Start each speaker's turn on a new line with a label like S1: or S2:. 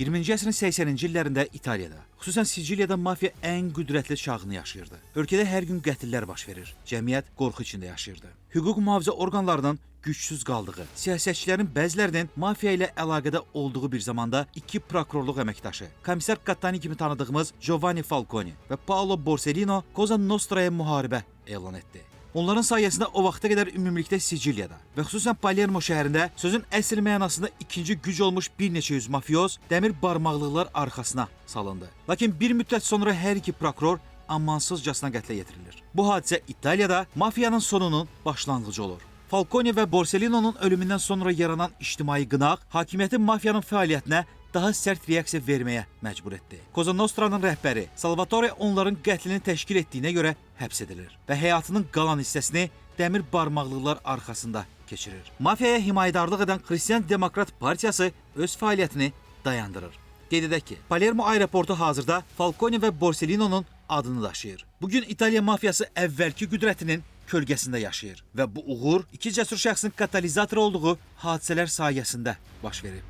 S1: 20-ci əsrin 80-ci illərində İtaliyada, xüsusən Siciliyada mafiya ən qüdrətli çağını yaşayırdı. Ölkədə hər gün qətillər baş verir. Cəmiyyət qorxu içində yaşayırdı. Hüquq mühafizə orqanlarının gücsüz qaldığı, siyasətçilərin bəzilərinin mafiya ilə əlaqədə olduğu bir zamanda iki prokurorluq əməkdaşı, komissar Cattani kimi tanıdığımız Giovanni Falcone və Paolo Borsellino Cosa Nostra'ya müharibə elan etdi. Onların sayəsində o vaxta qədər ümumilikdə Siciliyada və xüsusən Palermo şəhərində sözün əsl mənasında ikinci güc olmuş bir neçə yüz mafioz dəmir barmaqlıqlar arxasına salındı. Lakin bir müddət sonra hər iki prokuror amansızcasına qətlə yetirilir. Bu hadisə İtaliyada mafiyanın sonunun başlanğıcı olur. Falcone və Borsellino'nun ölümündən sonra yaranan ictimai qınaq hakimiyyətin mafiyanın fəaliyyətinə daha sərt reaksiya verməyə məcbur etdi. Cosa Nostra'nın rəhbəri Salvatore onların qətlini təşkil etdiyinə görə həbs edilir və həyatının qalan hissəsini dəmir barmaqlıqlar arxasında keçirir. Mafiyaya himayədarlıq edən Xristian Demokrat Partiyası öz fəaliyyətini dayandırır. Qeyd edək ki, Palermo aeroportu hazırda Falcone və Borsellino'nun adını daşıyır. Bugün İtaliya mafiyası əvvəlki qüdrətinin kölgəsində yaşayır və bu uğur iki cəsur şəxsin katalizatoru olduğu hadisələr sayəsində baş verib.